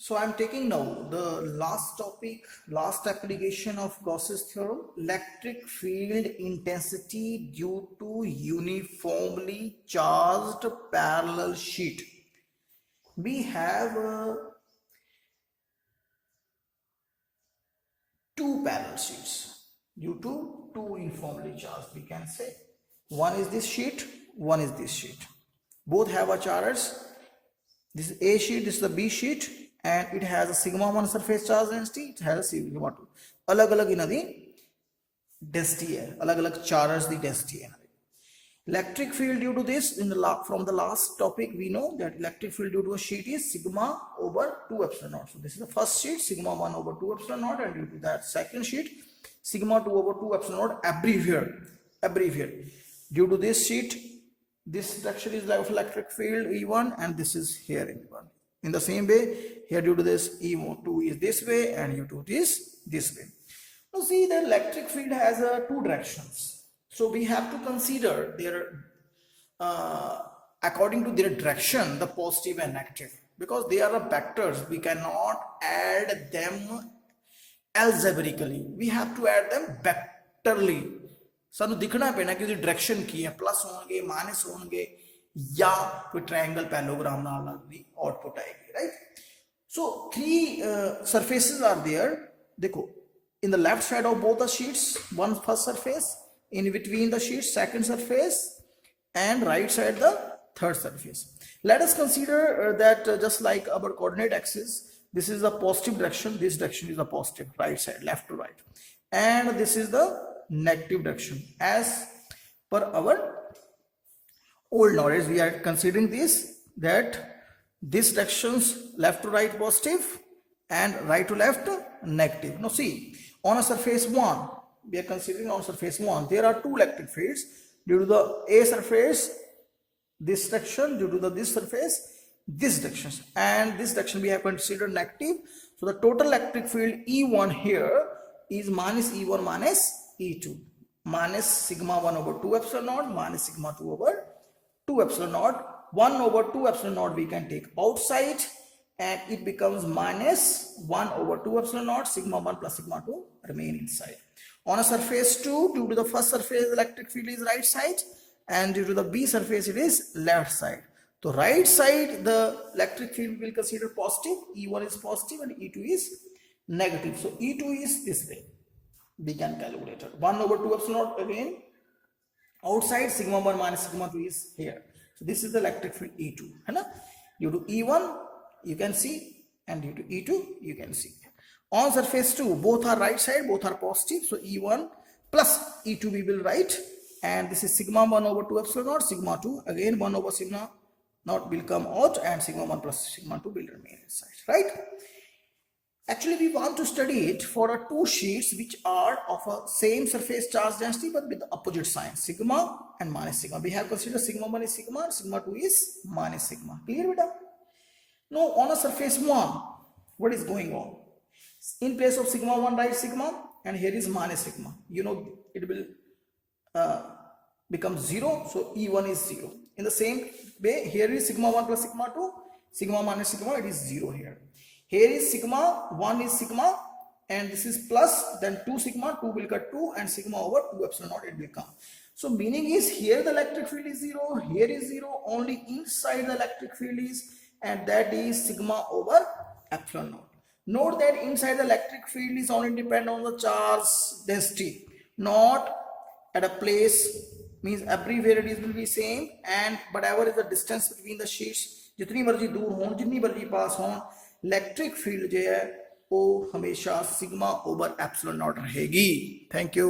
So I'm taking now the last topic, last application of Gauss's theorem, electric field intensity due to uniformly charged parallel sheet. We have two parallel sheets due to two uniformly charged, we can say. One is this sheet, one is this sheet. Both have a charges. This is A sheet, this is the B sheet, and it has a sigma 1 surface charge density, it has a sigma 2. अलग अलग इनकी density है, अलग अलग charges दी density है. Electric field due to this, from the last topic we know that electric field due to a sheet is sigma over 2 epsilon naught. So this is the first sheet, sigma 1 over 2 epsilon naught, and due to that second sheet, sigma 2 over 2 epsilon naught abbreviate. Due to this sheet, this direction is of electric field E1, and this is here E1. In the same way, here due to this E2 is this way and U2 is this way. Now see, the electric field has two directions. So we have to consider their, according to their direction, the positive and negative. Because they are vectors, we cannot add them algebraically. We have to add them vectorally. सानू दिखना पैना कि उसकी direction की है, plus होंगे minus होंगे या कोई ट्रायंगल पैरेललोग्राम नाल दी आउटपुट आएगी, right. So three surfaces are there. देखो, in the left side of both the sheets one first surface, in between the sheets second surface, and right side the third surface. Let us consider that just like our coordinate axis, this is the positive direction, this direction is the positive, right side, left to right, and this is the negative direction. As per our old knowledge, we are considering this, that this directions left to right positive and right to left negative. Now see, on a surface 1, we are considering on surface 1, there are two electric fields. Due to the A surface, this direction, due to the this surface, this direction, and this direction we have considered negative. So the total electric field E1 here is minus E1 minus E2, minus sigma 1 over 2 epsilon naught minus sigma 2 over 2 epsilon naught. 1 over 2 epsilon naught we can take outside, and it becomes minus 1 over 2 epsilon naught, sigma 1 plus sigma 2 remain inside. On a surface 2, due to the first surface, electric field is right side, and due to the B surface, it is left side. So right side, the electric field will consider positive, E1 is positive and E2 is negative. So E2 is this way. We can calculate it. 1 over 2 epsilon naught again. Outside, sigma 1 minus sigma 2 is here. So this is the electric field E2. Due to E1, you can see, and due to E2, you can see. On surface 2, both are right side, both are positive. So E1 plus E2 we will write, and this is sigma 1 over 2 epsilon naught, sigma 2, again 1 over sigma naught will come out, and sigma 1 plus sigma 2 will remain inside, right? Actually, we want to study it for two sheets which are of a same surface charge density but with the opposite sign, sigma and minus sigma. We have considered sigma 1 is sigma and sigma 2 is minus sigma. Clear, beta? Now, on a surface 1, what is going on? In place of sigma 1, write sigma, and here is minus sigma. You know, it will become 0, so E1 is 0. In the same way, here is sigma 1 plus sigma 2, sigma minus sigma, it is 0 here. Here is sigma, 1 is sigma, and this is plus, then 2 sigma, 2 will cut 2, and sigma over 2 epsilon naught it will come. So meaning is, here the electric field is 0, here is 0, only inside the electric field is, and that is sigma over epsilon naught. Note that inside the electric field is only depend on the charge density, not at a place, means everywhere it will be same, and whatever is the distance between the sheets, जितनी मर्जी दूर हों, जितनी मर्जी पास हों, electric field जो है वो हमेशा सिग्मा ओवर एप्सिलॉन नॉट रहेगी. Thank you.